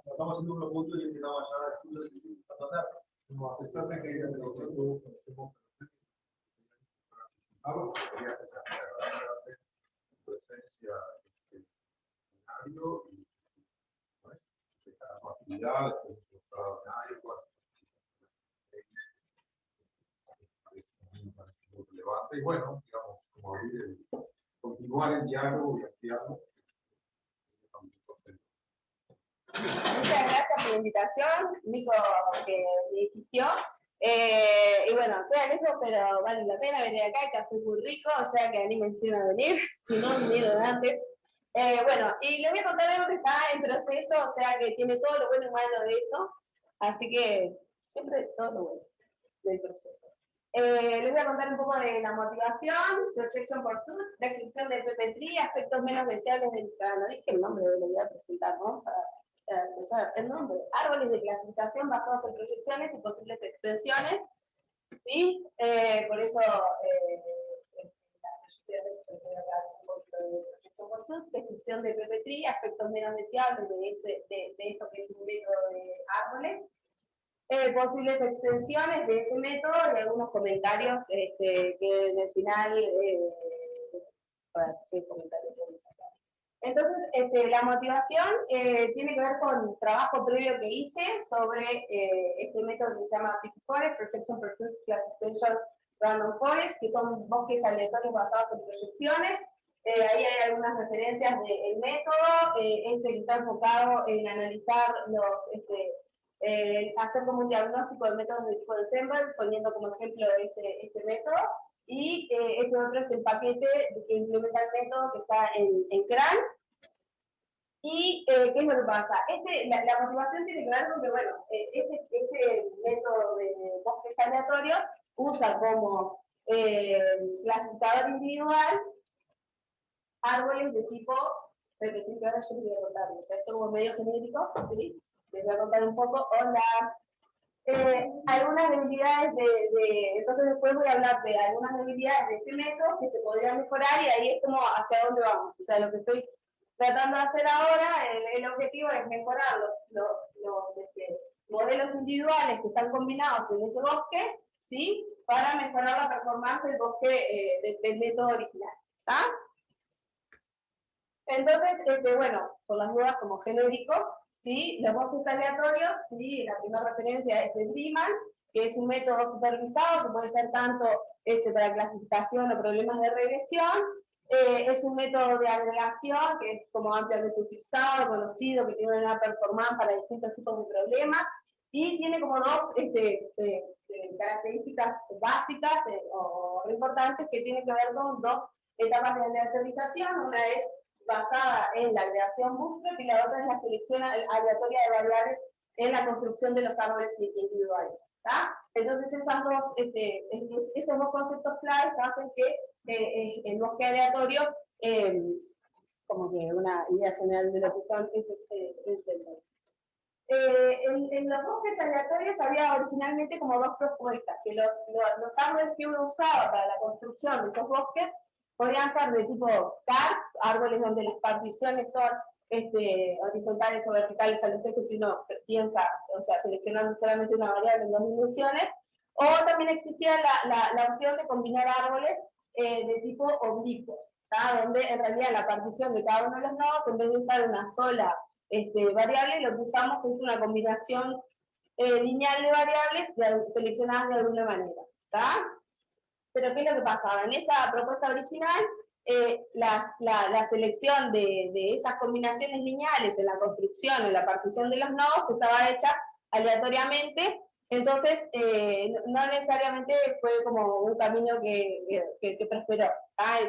Estamos en un punto y llegamos a estudio de tratar. A pesar de que nosotros quería su presencia en el escenario y pues, su actividad, su extraordinario, muy relevante. Y bueno, digamos, como abrir continuar el diálogo y ampliarlo. Muchas gracias por la invitación, Nico, que me insistió. Y bueno, queda lejos, pero vale la pena venir acá, el café es muy rico, o sea que anímense a venir, si no vinieron antes. Bueno, y les voy a contar algo que está en proceso, o sea que tiene todo lo bueno y malo de eso, así que siempre todo lo bueno del proceso. Les voy a contar un poco de la motivación, Projection Pursuit, descripción del PP3, aspectos menos deseables del no dije el nombre, lo voy a presentar, vamos a el nombre, árboles de clasificación basados en proyecciones y posibles extensiones, ¿sí? Por eso las proyecciones un poquito de Projection Pursuit, descripción del PP3, aspectos menos deseables de esto que es un método de árboles, posibles extensiones de ese método y algunos comentarios que en el final, ¿qué comentarios podemos hacer? Entonces, la motivación tiene que ver con el trabajo previo que hice sobre este método que se llama Pick Forest, Projection Pursuit Classification Random Forest, que son bosques aleatorios basados en proyecciones. Ahí hay algunas referencias del método, que está enfocado en analizar hacer como un diagnóstico de métodos de tipo de ensemble, poniendo como ejemplo este método, y este otro es el paquete que implementa el método que está en CRAN. ¿Y qué es lo que pasa? La motivación tiene que ver con que, bueno, este método de bosques aleatorios usa como clasificador individual árboles de tipo, repetir que ahora yo les voy a contar, o sea, esto como medio genérico, ¿sí? Les voy a contar un poco, algunas debilidades entonces después voy a hablar de algunas debilidades de este método que se podrían mejorar y ahí es como hacia dónde vamos, o sea, lo que estoy tratando de hacer ahora, el objetivo es mejorar los modelos individuales que están combinados en ese bosque, ¿sí? Para mejorar la performance del bosque del método original, ¿está? Entonces, bueno, por las dudas como genérico, ¿sí? Los bosques aleatorios, ¿sí? La primera referencia es de Freeman, que es un método supervisado que puede ser tanto para clasificación o problemas de regresión. Es un método de agregación que es como ampliamente utilizado, conocido, que tiene una performance para distintos tipos de problemas y tiene como dos características básicas o importantes que tienen que ver con dos etapas de aleatorización. Una es basada en la agregación bootstrap y la otra es la selección aleatoria de variables en la construcción de los árboles individuales. ¿Tá? Entonces esos dos conceptos claves hacen que el bosque aleatorio, como que una idea general de lo que son, es el en los bosques aleatorios había originalmente como dos propuestas, que los árboles que uno usaba para la construcción de esos bosques podían ser de tipo CARP, árboles donde las particiones son horizontales o verticales a los ejes si uno piensa, o sea, seleccionando solamente una variable en dos dimensiones, o también existía la opción de combinar árboles de tipo oblicuos, donde en realidad la partición de cada uno de los nodos, en vez de usar una sola variable, lo que usamos es una combinación lineal de variables seleccionadas de alguna manera, ¿está? Pero ¿qué es lo que pasaba? En esa propuesta original, la selección de esas combinaciones lineales en la construcción, en la partición de los nodos, estaba hecha aleatoriamente, entonces no necesariamente fue como un camino que prosperó.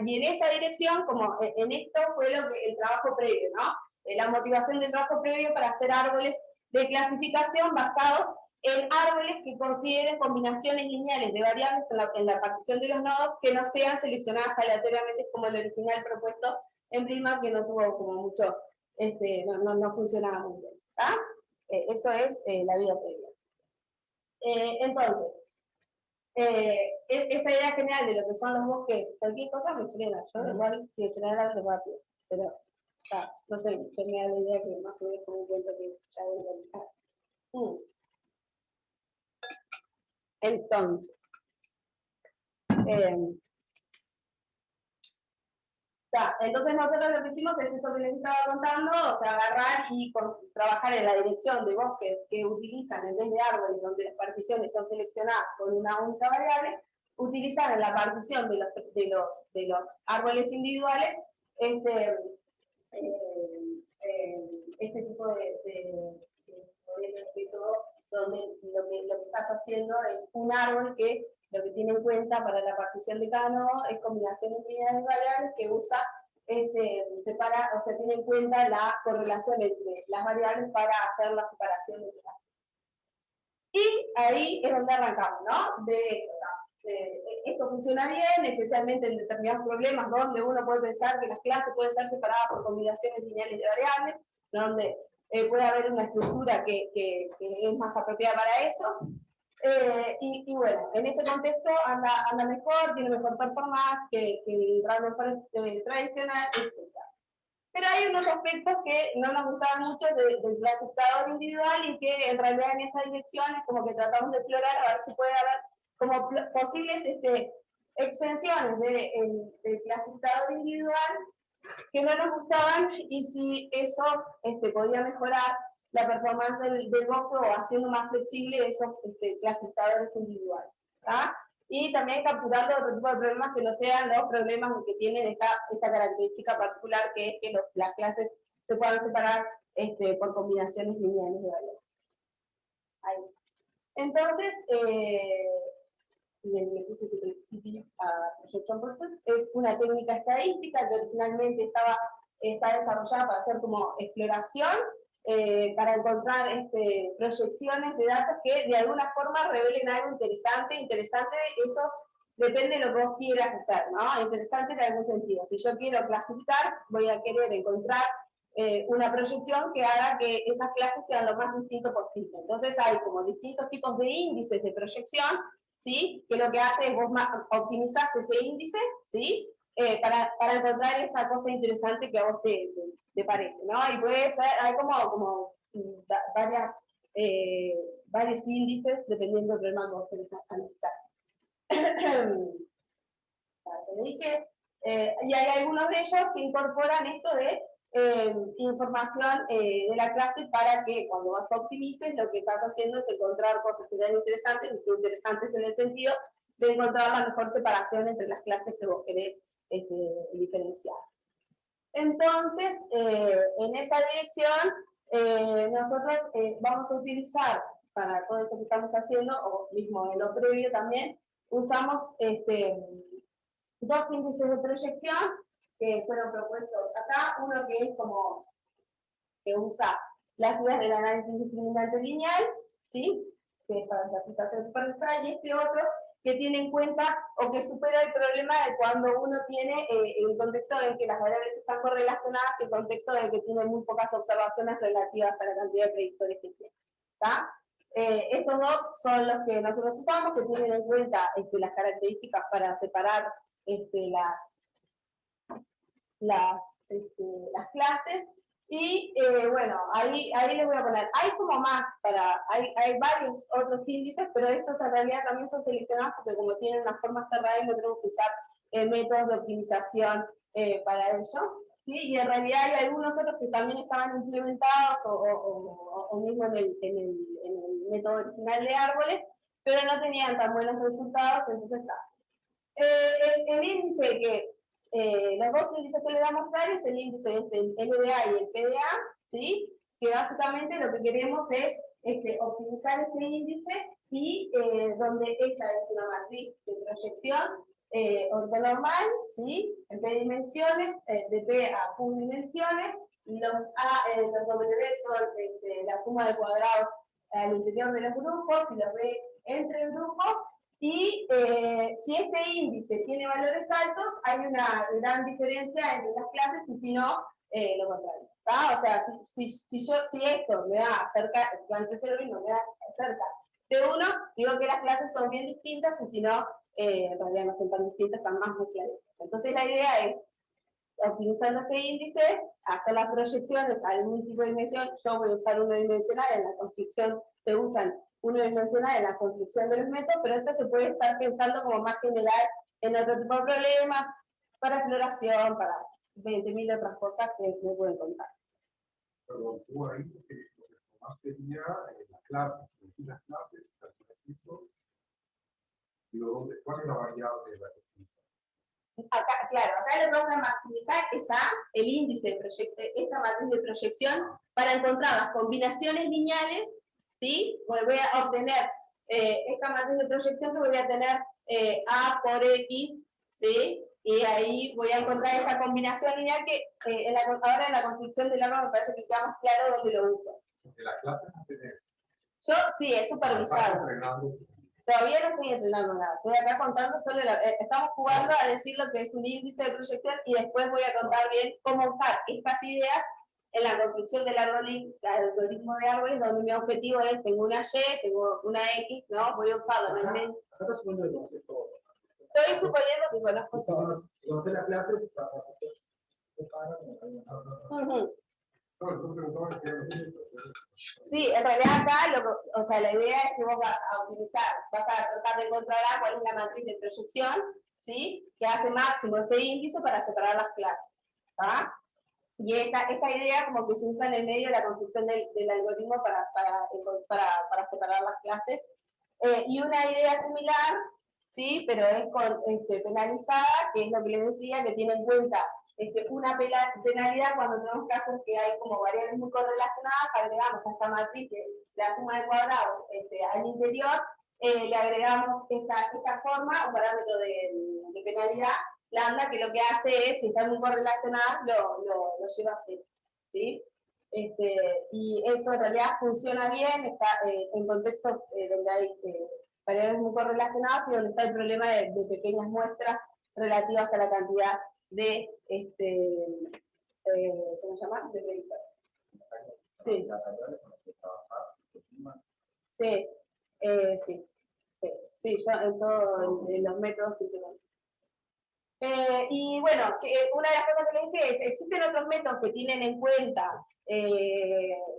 Y en esa dirección, como en esto fue el trabajo previo, ¿no? La motivación del trabajo previo para hacer árboles de clasificación basados en árboles que consideren combinaciones lineales de variables en la partición de los nodos que no sean seleccionadas aleatoriamente como el original propuesto en Prima, que no tuvo como mucho, no funcionaba muy bien. Eso es la vida previa. Entonces, esa idea general de lo que son los bosques, cualquier cosa me frena, yo igual quiero frenar algo rápido, pero No sé, yo me da la idea que más o menos como un cuento que ya debe realizar. Entonces, entonces nosotros lo que hicimos es eso que les estaba contando, o sea, agarrar y trabajar en la dirección de bosques que utilizan en vez de árboles, donde las particiones son seleccionadas con una única variable, utilizar en la partición de los árboles individuales este tipo de método donde lo que estás haciendo es un árbol que lo que tiene en cuenta para la partición de cada nodo es combinaciones lineales variables que usa, separa, o sea, tiene en cuenta la correlación entre las variables para hacer la separación de las. Y ahí es donde arrancamos, ¿no? Esto funciona bien, especialmente en determinados problemas donde uno puede pensar que las clases pueden ser separadas por combinaciones lineales de variables, donde puede haber una estructura que es más apropiada para eso. Y bueno, en ese contexto anda mejor, tiene mejor performance que el random tradicional, etc. Pero hay unos aspectos que no nos gustaban mucho del clasificador individual y que en realidad en esa dirección es como que tratamos de explorar a ver si puede haber como posibles extensiones del clasificador individual que no nos gustaban y si eso podía mejorar la performance del bosque o haciendo más flexible esos clasificadores individuales. Y también capturando otro tipo de problemas que no sean los problemas que tienen esta característica particular que es que las clases se puedan separar por combinaciones lineales de variables. Ahí. Entonces, me puse projection pursuit, es una técnica estadística que originalmente está desarrollada para hacer como exploración, para encontrar proyecciones de datos que de alguna forma revelen algo interesante, eso depende de lo que vos quieras hacer, ¿no? Interesante en algún sentido. Si yo quiero clasificar, voy a querer encontrar una proyección que haga que esas clases sean lo más distinto posible. Entonces hay como distintos tipos de índices de proyección, ¿sí? Que lo que hace es vos optimizás ese índice, ¿sí? Para encontrar esa cosa interesante que a vos te parece, ¿no? Y puede ser, hay como varios índices dependiendo del problema que vos querés analizar. Se le dije, y hay algunos de ellos que incorporan esto de información de la clase para que cuando vas a optimices lo que estás haciendo es encontrar cosas que sean interesantes en el sentido de encontrar la mejor separación entre las clases que vos querés diferenciar. Entonces, en esa dirección, nosotros vamos a utilizar para todo esto que estamos haciendo, o mismo en lo previo también, usamos dos índices de proyección que fueron propuestos acá, uno que es como que usa las ideas del análisis discriminante lineal, ¿sí? Que es para la situación superficial, y este otro que tiene en cuenta o que supera el problema de cuando uno tiene el contexto en que las variables están correlacionadas y el contexto de que tiene muy pocas observaciones relativas a la cantidad de predictores que tiene. Estos dos son los que nosotros usamos, que tienen en cuenta las características para separar las clases. Y bueno, ahí les voy a poner, hay como más, hay varios otros índices, pero estos en realidad también son seleccionados porque como tienen una forma cerrada y no tenemos que usar métodos de optimización para ello. ¿Sí? Y en realidad hay algunos otros que también estaban implementados o mismo en el método original de árboles, pero no tenían tan buenos resultados, entonces está. El índice que los dos índices que le voy a mostrar es el índice el LDA y el PDA, ¿sí? Que básicamente lo que queremos es optimizar este índice y donde esta es una matriz de proyección ortonormal, ¿sí? En P dimensiones, de P a Q dimensiones, y los W son la suma de cuadrados al interior de los grupos y los B entre grupos. Y si este índice tiene valores altos, hay una gran diferencia entre las clases y si no, lo contrario. O sea, si esto me da cerca, me da cerca de 1, digo que las clases son bien distintas y si no, en realidad no son tan distintas, están más muy claritas. Entonces la idea es optimizando este índice, hacer las proyecciones a algún tipo de dimensión. Yo voy a usar unidimensional, en la construcción se usan unidimensional en la construcción de los métodos, pero esto se puede estar pensando como más general en otro tipo de problemas, para exploración, para 20.000 otras cosas que me pueden contar. Pero tú ahí lo que más sería las clases, las clases, ¿cuál es la variable de la definición? Acá, claro, acá lo que vamos a maximizar está el índice de proyección, esta matriz de proyección, para encontrar las combinaciones lineales, ¿sí? Voy a obtener esta matriz de proyección que voy a tener A por X, ¿sí? Y ahí voy a encontrar esa combinación lineal que ahora en la construcción del árbol me parece que queda más claro dónde lo uso. Porque la clase no tenés. Yo sí, es supervisado. Todavía no estoy entrenando nada. Estoy acá contando solo, estamos jugando a decir lo que es un índice de proyección y después voy a contar bien cómo usar estas ideas en la construcción del algoritmo de árboles, donde mi objetivo es, tengo una Y, tengo una X, ¿no? Voy a usarlo en el medio. Estoy suponiendo que conozco todo. Si conoces la clase, sí, en realidad acá, la idea es que vos vas a utilizar, vas a tratar de controlar cuál es la matriz de proyección, ¿sí? Que hace máximo ese índice para separar las clases, ¿tá? Y esta idea como que se usa en el medio de la construcción del algoritmo para separar las clases. Y una idea similar, ¿sí? Pero es penalizada, que es lo que les decía, que tiene en cuenta una penalidad cuando tenemos casos que hay como variables muy correlacionadas, agregamos a esta matriz de la suma de cuadrados al interior, le agregamos esta forma, un parámetro de penalidad, lambda, que lo que hace es, si están muy correlacionadas, lo lleva a cero, ¿sí? Y eso en realidad funciona bien, está en contextos donde hay variables muy correlacionadas y donde está el problema de pequeñas muestras relativas a la cantidad de, ¿cómo se llama? De predictores. Sí. Sí, sí, yo en todos los métodos simplemente. Y bueno, una de las cosas que les dije es, existen otros métodos que tienen en cuenta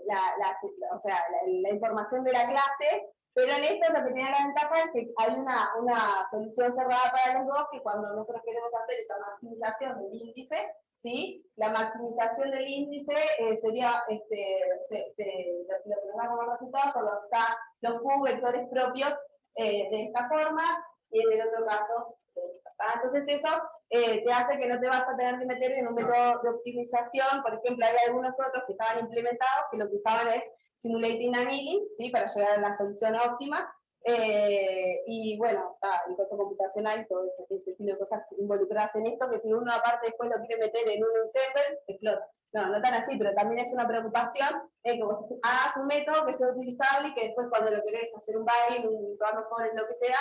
la información de la clase, pero en esto lo que tiene la ventaja es que hay una solución cerrada para los dos, que cuando nosotros queremos hacer esa maximización del índice, ¿sí? La maximización del índice sería, lo que nos da como resultado son los Q vectores propios de esta forma, y en el otro caso, entonces eso te hace que no te vas a tener que meter en un método de optimización. Por ejemplo, hay algunos otros que estaban implementados que lo que usaban es simulating annealing, ¿sí? Para llegar a la solución óptima. Y bueno, el costo computacional y todo ese tipo de cosas involucradas en esto, que si uno aparte después lo quiere meter en un ensemble, explota. No tan así, pero también es una preocupación que vos hagas un método que sea utilizable y que después cuando lo querés hacer un bail, un random forest, lo que sea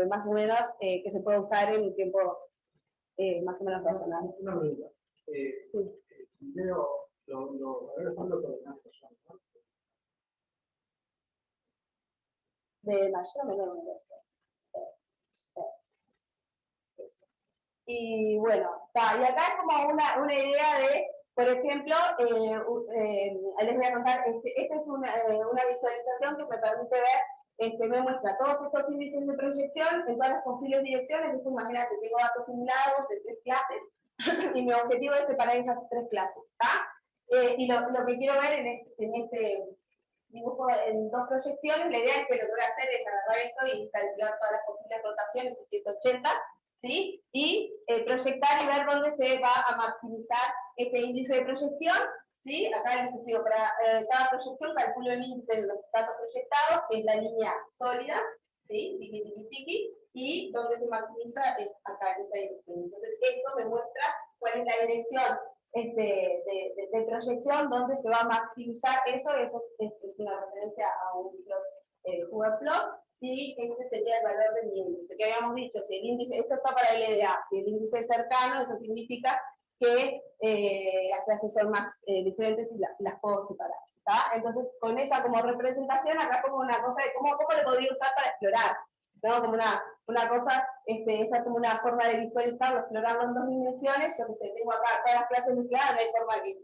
más o menos que se pueda usar en un tiempo más o menos razonable. Una pregunta. Sí. Primero, los fondos ordenados, ¿no? De mayor o menor universo. Sí. Y bueno, y acá es como una idea de, por ejemplo, les voy a contar, esta es una visualización que me permite ver, me muestra todos estos índices de proyección en todas las posibles direcciones. Esto, imagínate, tengo datos simulados de 3 clases y mi objetivo es separar esas 3 clases, y lo que quiero ver en este dibujo en 2 proyecciones, la idea es que lo que voy a hacer es agarrar esto y calcular todas las posibles rotaciones en 180, ¿sí? Y proyectar y ver dónde se va a maximizar este índice de proyección, ¿sí? Acá les explico, para cada proyección calculo el índice de los datos proyectados, que es la línea sólida, ¿sí? Tiki, tiki, tiki, y donde se maximiza es acá, en esta dirección. Entonces, esto me muestra cuál es la dirección de proyección donde se va a maximizar eso es una referencia a un plot, Hoover-Plot, y este sería el valor de mi índice, que habíamos dicho, si el índice, esto está para LDA, si el índice es cercano, eso significa que las clases son más diferentes y las puedo separar, ¿tá? Entonces, con esa como representación, acá pongo una cosa de cómo lo podría usar para explorar. ¿no? Como una cosa, esta es como una forma de visualizarlo, explorarlo en 2 dimensiones. Yo que sé, tengo acá todas las clases mezcladas, no hay forma que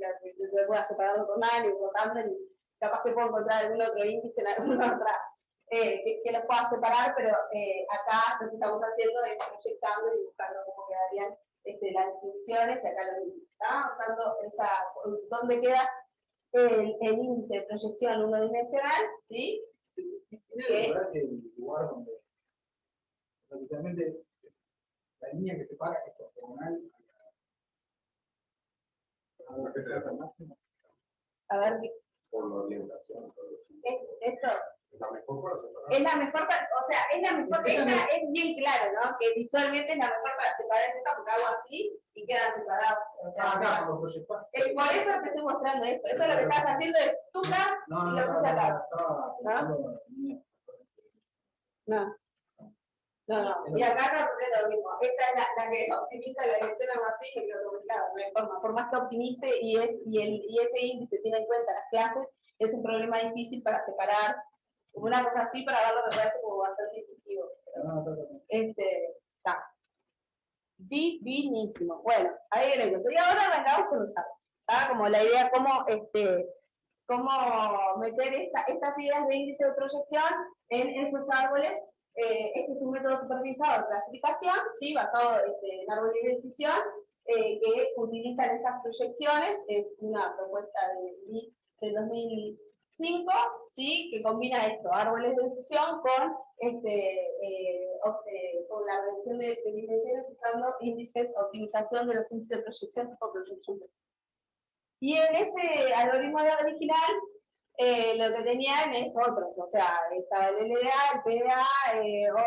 pueda separarlo con nadie, con Tumblr, y capaz que puedo encontrar algún otro índice en alguna otra, que los pueda separar, pero acá lo que estamos haciendo es proyectando y buscando cómo quedarían las definiciones, y acá lo mismo, ¿está? Usando dónde queda el índice de proyección unidimensional, ¿sí? Tiene la verdad que el lugar donde prácticamente la línea que separa es ortogonal a la que máximo. A ver, Por la orientación. esto Es la mejor para separar. es la mejor, o sea, es la mejor, es bien claro, ¿no? Que visualmente es la mejor para separar esta, porque hago así y quedan separados. O sea, Acá, cuando proyectás. por eso te estoy mostrando esto. Esto es lo que estás haciendo es tuca y lo puse acá. Estaba pensando en No. Y acá no ocurre lo mismo. Esta es la que optimiza la dirección algo así, y lo complicado, no hay forma. Por más que optimice y ese índice tiene en cuenta las clases, es un problema difícil para separar. Una cosa así para verlo me parece como bastante intuitivo. Está. Divinísimo. Bueno, ahí viene el cuento. Y ahora arrancamos con los árboles. ¿Está? Como la idea, cómo meter estas ideas de índice de proyección en esos árboles. Este es un método supervisado de clasificación, ¿sí? Basado en árboles de decisión, que utilizan estas proyecciones. Es una propuesta de 2005, ¿sí? Que combina esto, árboles de decisión con la reducción de dimensiones usando índices, optimización de los índices de proyección tipo projection. Y en ese algoritmo original, lo que tenían es otros, o sea, estaba el LDA, el PDA,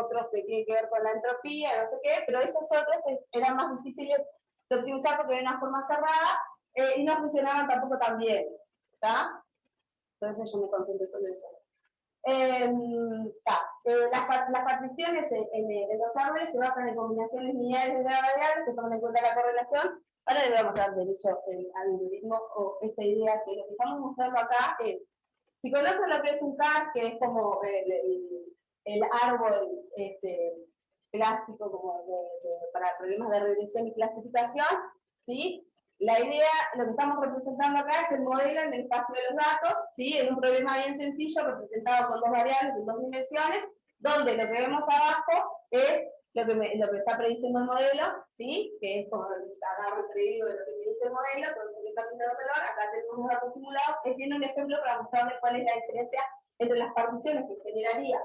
otros que tienen que ver con la entropía, no sé qué, pero esos otros eran más difíciles de optimizar porque era una forma cerrada y no funcionaban tampoco tan bien, ¿está? Entonces yo me concentré sobre eso. Las particiones en los árboles se basan en combinaciones lineales de variables que toman en cuenta la correlación. Ahora le vamos a dar derecho al algoritmo o esta idea que lo que estamos mostrando acá es, si conocen lo que es un CAR, que es como el árbol clásico como para problemas de regresión y clasificación, ¿sí? La idea, lo que estamos representando acá es el modelo en el espacio de los datos, ¿sí? En un problema bien sencillo, representado con 2 variables en 2 dimensiones, donde lo que vemos abajo es lo que está prediciendo el modelo, ¿sí? Que es como el agarro predigo de lo que predice el modelo, con el camino de color. Acá tenemos los datos simulados. Tiene un ejemplo para mostrarles cuál es la diferencia entre las particiones que generaría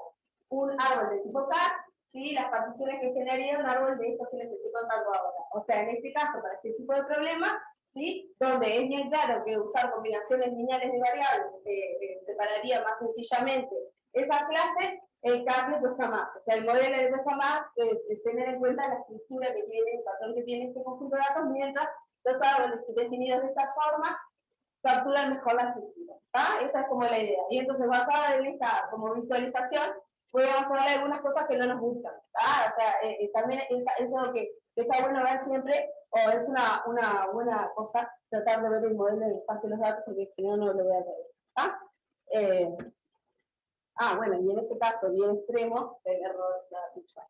un árbol de tipo CAR, ¿sí? Las particiones que generaría un árbol de estos que les estoy contando ahora. O sea, en este caso, para este tipo de problemas, ¿sí? Donde es bien claro que usar combinaciones lineales de variables separaría más sencillamente esas clases, el CAR le cuesta más. O sea, el modelo le cuesta más tener en cuenta la estructura que tiene, el patrón que tiene este conjunto de datos, mientras los árboles definidos de esta forma capturan mejor la estructura. Esa es como la idea. Y entonces, basada en esta como visualización, podemos ponerle algunas cosas que no nos gustan. O sea, también es algo que está bueno ver siempre, o es una buena cosa tratar de ver el modelo del espacio de los datos, porque si no, no lo voy a ver. Bueno, y en ese caso, bien extremo, el error de está.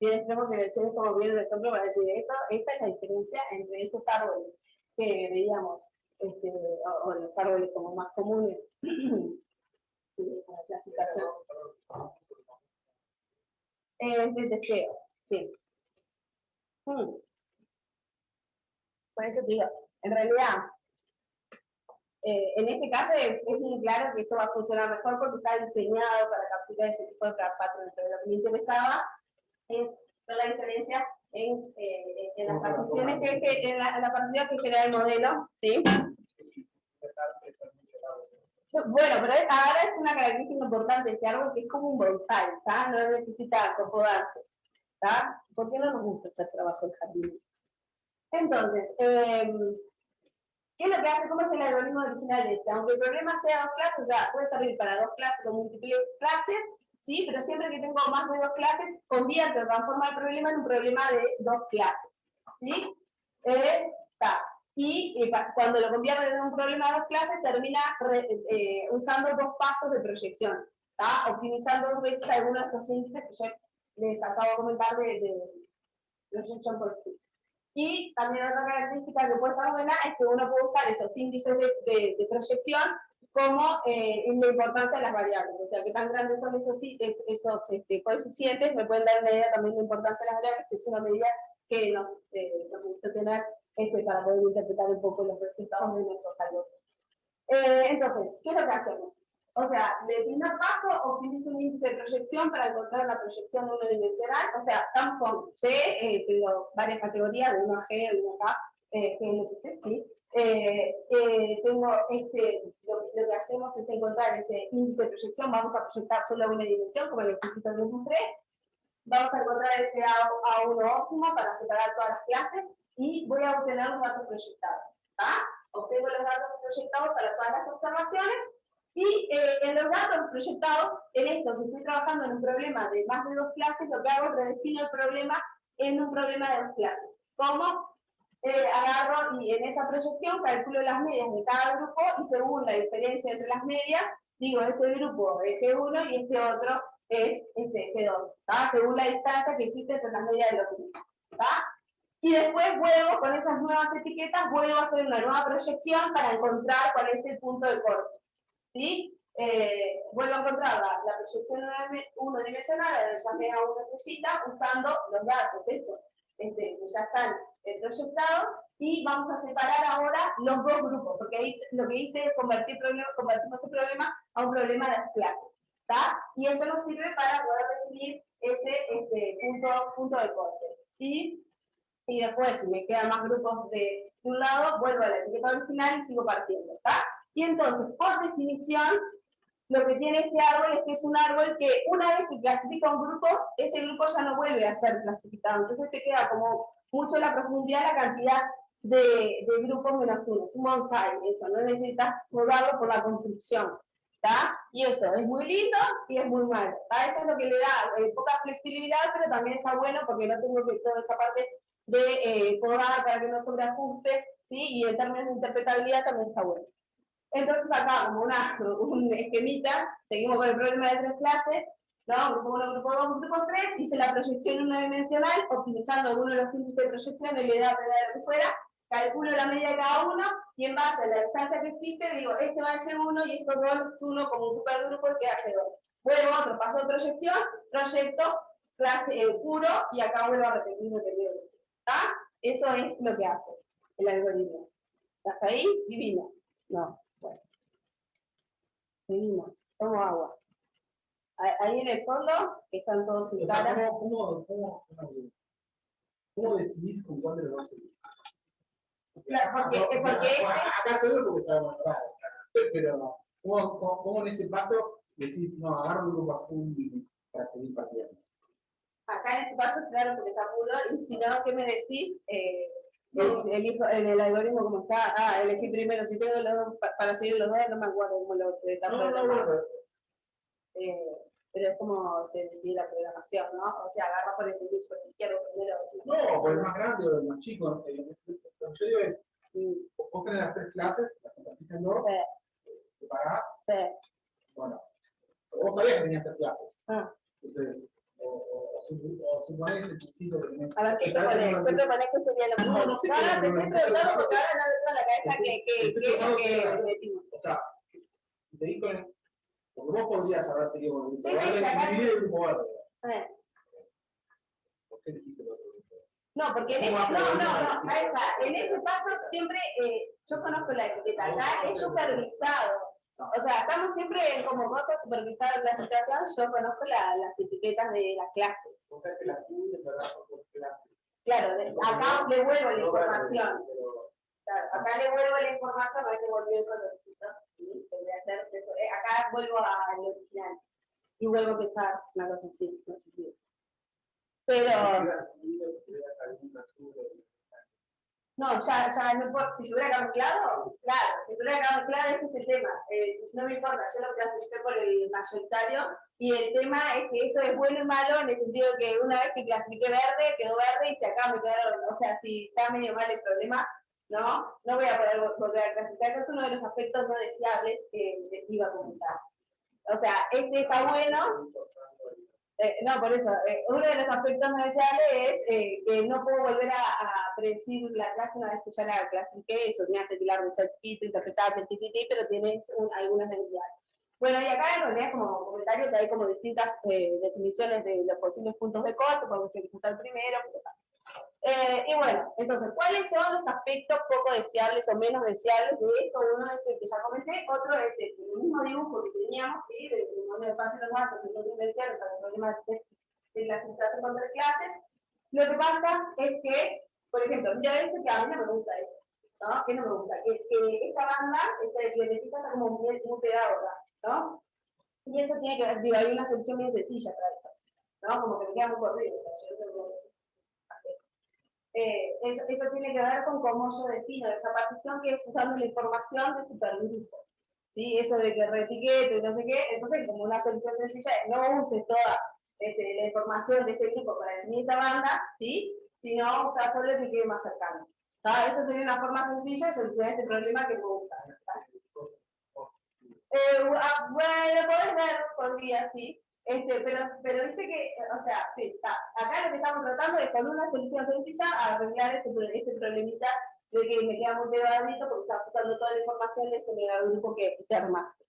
Bien extremo que es como bien el ejemplo para decir esto, esta es la diferencia entre esos árboles que veíamos, o los árboles como más comunes, la clasificación. De testeo, sí. Por eso te digo, en realidad, en este caso es muy claro que esto va a funcionar mejor porque está diseñado para capturar ese tipo de patrones, pero lo que me interesaba es ver la diferencia en las particiones en la partición que genera el modelo, ¿sí? Bueno, pero ahora es una característica importante de este árbol que es como un bonsai, ¿tá? No necesita acomodarse, ¿tá? ¿Por qué no nos gusta hacer trabajo en jardín? Entonces, ¿qué es lo que hace? ¿Cómo es el algoritmo original de este? Aunque el problema sea 2 clases, o sea, puede servir para 2 clases o múltiples clases, ¿sí? Pero siempre que tengo más de 2 clases, convierto o transforma el problema en un problema de 2 clases, ¿sí? Y cuando lo convierte en un problema de 2 clases, termina usando 2 pasos de proyección. ¿tá? Optimizando 2 veces algunos de estos índices que yo les acabo de comentar de projection por sí. Y también otra característica que puede estar buena es que uno puede usar esos índices de proyección como en la importancia de las variables, o sea, qué tan grandes son esos coeficientes, me pueden dar una idea también de la importancia de las variables, que es una medida que nos gusta tener para poder interpretar un poco los resultados de nuestros algoritmos. Entonces, ¿qué es lo que hacemos? O sea, de primer paso, optimizo un índice de proyección para encontrar una proyección unidimensional. O sea, estamos con G, tengo varias categorías, de 1 a G, de 1 a K, G le puse, ¿sí? Tengo lo que hacemos es encontrar ese índice de proyección, vamos a proyectar solo una dimensión, como el ejemplo que les mostré. Vamos a encontrar ese A1 óptimo para separar todas las clases y voy a obtener los datos proyectados. ¿Tá? Obtengo los datos proyectados para todas las observaciones y en los datos proyectados, en esto, si estoy trabajando en un problema de más de 2 clases, lo que hago es redefino el problema en un problema de 2 clases. ¿Cómo? Agarro y en esa proyección calculo las medias de cada grupo y según la diferencia entre las medias, digo, este grupo es G1 y este otro es G2, ¿tá? Según la distancia que existe entre las medias de los grupos. ¿Tá? Y después vuelvo con esas nuevas etiquetas, vuelvo a hacer una nueva proyección para encontrar cuál es el punto de corte. ¿Sí? Vuelvo a encontrar la proyección unidimensional, la llamé a una estrellita, usando los datos estos que ya están proyectados, y vamos a separar ahora los 2 grupos, porque ahí lo que hice es convertimos ese problema a un problema de las clases. ¿Tá? Y esto nos sirve para poder definir ese punto de corte. Y después, si me quedan más grupos de un lado, vuelvo a la etiqueta original y sigo partiendo. ¿Tá? Y entonces, por definición, lo que tiene este árbol es que es un árbol que una vez que clasifica un grupo, ese grupo ya no vuelve a ser clasificado. Entonces te queda como mucho la profundidad, la cantidad de grupos menos uno. Es un bonsai, eso, no necesitas rodarlo por la construcción. ¿Tá? Y eso, es muy lindo y es muy malo. ¿Tá? Eso es lo que le da poca flexibilidad, pero también está bueno porque no tengo que toda esta parte de podar para que no sobreajuste, ¿sí? Y en términos de interpretabilidad también está bueno. Entonces acá, como un esquemita, seguimos con el problema de 3 clases, ¿no? Grupo 1, grupo 2, grupo 3, hice la proyección unidimensional, optimizando alguno de los índices de proyección, el edad de fuera, calculo la media de cada uno, y en base a la distancia que existe, digo, este va a G1 y estos dos es uno como un supergrupo y queda G2. Vuelvo a otro paso de proyección, proyecto, clase puro, y acá vuelvo a repetir el periodo. ¿Tá? Eso es lo que hace el algoritmo. ¿Hasta ahí? Divino. No. Bueno, seguimos, tomo agua. Ahí en el fondo están todos sin cara. ¿Cómo decidís con cuál de los dos seguís? Claro, porque acá se ve porque sabemos raro, pero ¿cómo en ese paso decís, no, agarro un grupo azul para seguir partiendo? acá en este paso, claro, porque está puro, y si no, ¿qué me decís? Elijo en el algoritmo como está, elegí primero, si tengo los dos, para seguir los dos, no me acuerdo cómo lo No. pero es como se decide la programación, ¿no? O sea, agarra por el derecho, por el izquierdo, primero. No, por el más grande o el más chico. Lo que yo digo es, vos tenés las 3 clases, las compartís en 2, separás. Sí. Bueno, vos sabías que tenías 3 clases. Entonces, o suponés el principio que tenés. a ver, ¿qué proponés que sería lo mejor? No sé. Te estoy preguntando porque ahora no me entra en la cabeza que es lo que metimos. O sea, si te digo, porque vos podrías haber seguido con el grupo dividir el grupo verde. ¿Por qué elegiste el otro grupo? No, porque ahí está. En ese paso siempre yo conozco la etiqueta. Acá es supervisado. O sea, estamos siempre en como cosas supervisadas en la situación. Yo conozco las etiquetas de la clase. O sea, que las tienes, ¿verdad? Por clases. Claro, acá le vuelvo la información. Claro, acá le vuelvo la información, ahora que volvió el colorcito. Acá vuelvo al original. Y vuelvo a empezar una cosa así, no sé si. Pero. No, ya no importa. Si tuviera quedado claro, si tuviera quedado claro, ese es el tema. No me importa, yo lo clasifiqué por el mayoritario, y el tema es que eso es bueno y malo en el sentido que una vez que clasifiqué verde, quedó verde y si acá me quedaron, o sea, si está medio mal el problema, no voy a poder volver a clasificar. Ese es uno de los aspectos no deseables que les iba a comentar. O sea, este está bueno. No, por eso, uno de los aspectos no deseables es que no puedo volver a predecir la clase una vez que ya la clasifiqué, eso me hace tirar de chiquito, interpretar, pero tienes algunas debilidades. Bueno, y acá en realidad como comentario que hay como distintas definiciones de los posibles puntos de corte, podemos ejecutar primero, y bueno, entonces, ¿cuáles son los aspectos poco deseables o menos deseables de esto? Uno es el que ya comenté, otro es el mismo dibujo que teníamos, ¿sí? De donde me pasan los datos, entonces iniciales para el problema de clasificación con 3 clases. Lo que pasa es que, por ejemplo, mira esto que a mí no me gusta esto, ¿no? ¿Qué no me gusta? Que esta banda, esta de plielecita está como muy pegada, ¿no? Y eso tiene que ver, digo, hay una solución bien sencilla para eso, ¿no? Como que me queda muy corrido, o sea, yo tengo eso tiene que ver con cómo yo defino esa partición, que es usando la información del supergrupo. ¿Sí? Eso de que reetiqueto y no sé qué, entonces como una solución sencilla es no use toda la información de este grupo para definir esta banda, ¿sí? Sino usar solo el que quede más cercano. ¿Tá? Esa sería una forma sencilla de solucionar este problema que me gusta. Bueno, podés ver por día, sí. Pero viste que, o sea, sí, está. Acá lo que estamos tratando es con una solución sencilla arreglar este problemita de que me queda muy pegadito porque está usando toda la información de ese grupo que armaste.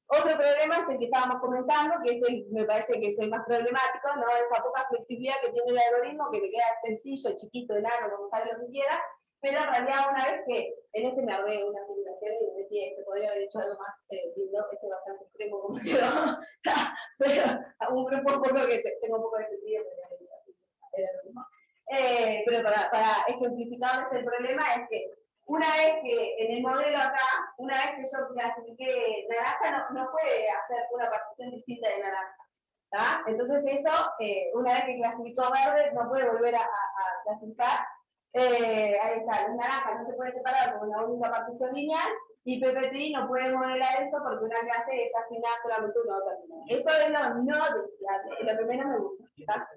Otro problema es el que estábamos comentando, que es me parece que es el más problemático, ¿no? Esa poca flexibilidad que tiene el algoritmo, que me queda sencillo, chiquito, enano, como sabe lo que quieras, pero en realidad una vez que en este me arreglé una simulación y me metí, podría haber hecho algo más lindo, este es bastante extremo como quedó, pero un grupo un poco que tengo un poco de sentido, pero para ejemplificar ese problema es que una vez que en el modelo acá, una vez que yo clasifiqué naranja, no puede hacer una partición distinta de naranja. ¿Tá? Entonces eso, una vez que clasificó verde, no puede volver a clasificar. Ahí está, los naranjas no se pueden separar con una única partición lineal, y PPTRI no puede modelar esto porque una clase está asignada solamente a una terminal. Esto es lo no deseable, lo que menos me gusta. ¿Tá?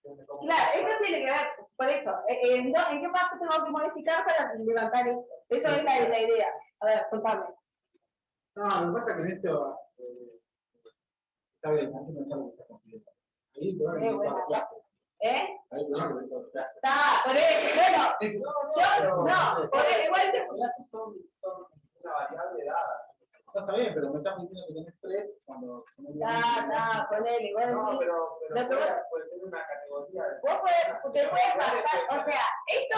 Claro, esto tiene que ver, por eso, ¿en qué paso tengo que modificar para levantar esto? Eso es la idea. A ver, contame. No, lo que pasa es que en eso está bien, antes no sabemos que se completa. Ahí el programa que toda la clase. Ahí el programa que toda la clase. Está, por eso, bueno, yo, no, por eso, igual las clases son una variable dada. No, está bien, pero me estás diciendo que tenés 3 cuando... Está, ponele, vos decís... No, pero lo que puede tener una categoría... Vos te puede pasar, o sea, esto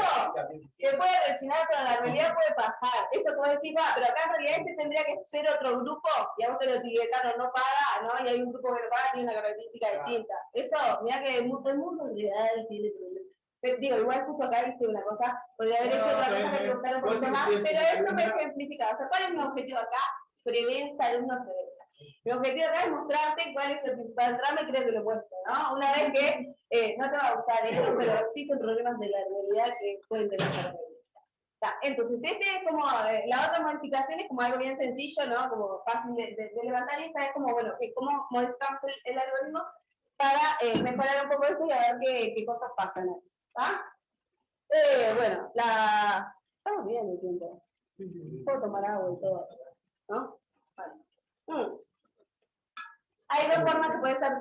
te puede rechinar, pero en la realidad puede pasar. Eso que vos decís, pero acá en realidad este tendría que ser otro grupo, y a vos te lo etiquetaron, no paga, ¿no? Y hay un grupo que paga, tiene una característica distinta. Eso, mirá que el mundo real tiene problemas. Pero, digo, igual justo acá hice una cosa, podría haber hecho otra cosa que te gustara un poquito más, pero esto me ejemplifica. O sea, ¿cuál es mi objetivo acá? Prevenza, alumnos, prevenza. Mi objetivo acá es mostrarte cuál es el principal drama y creo que lo muestro, ¿no? Una vez que no te va a gustar esto, pero existen problemas de la realidad que pueden tener esa realidad. Entonces, este es como, la otra modificación es como algo bien sencillo, ¿no? Como fácil de levantar, y esta es como, bueno, cómo modificamos el algoritmo para mejorar un poco esto y a ver qué cosas pasan ahí. Bueno, estamos bien el tiempo. Puedo tomar agua y todo, ¿no? Vale. Hay dos formas que puede ser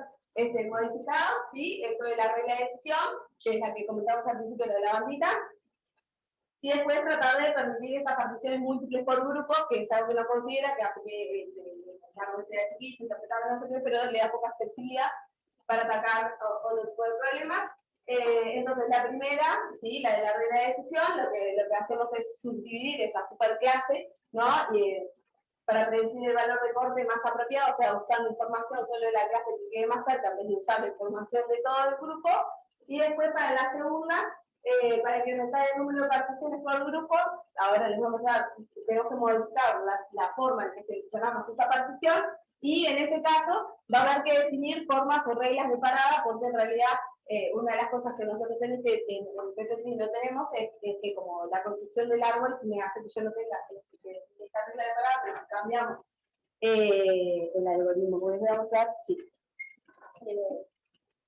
modificado, ¿sí? Esto de la regla de decisión, que es la que comentamos al principio de la bandita, y después tratar de permitir estas particiones múltiples por grupo, que es algo que no considera, que hace que la árbol sea chiquito, interpretable, no sé qué, pero le da poca flexibilidad para atacar otro tipo de problemas. Entonces la primera, ¿sí? La de la regla de decisión, lo que hacemos es subdividir esa superclase, ¿no? Para predecir el valor de corte más apropiado, o sea, usando información solo de la clase que quede más cerca, en vez de usar la información de todo el grupo. Y después para la segunda, para incrementar el número de particiones por grupo, ahora les vamos a dar, tenemos que modificar la forma en que seleccionamos esa partición, y en ese caso va a haber que definir formas o reglas de parada, porque en realidad una de las cosas que nosotros en PPT no tenemos es que como la construcción del árbol me hace que yo no tenga esta regla de parada, pero si cambiamos el algoritmo, como les voy a mostrar, sí.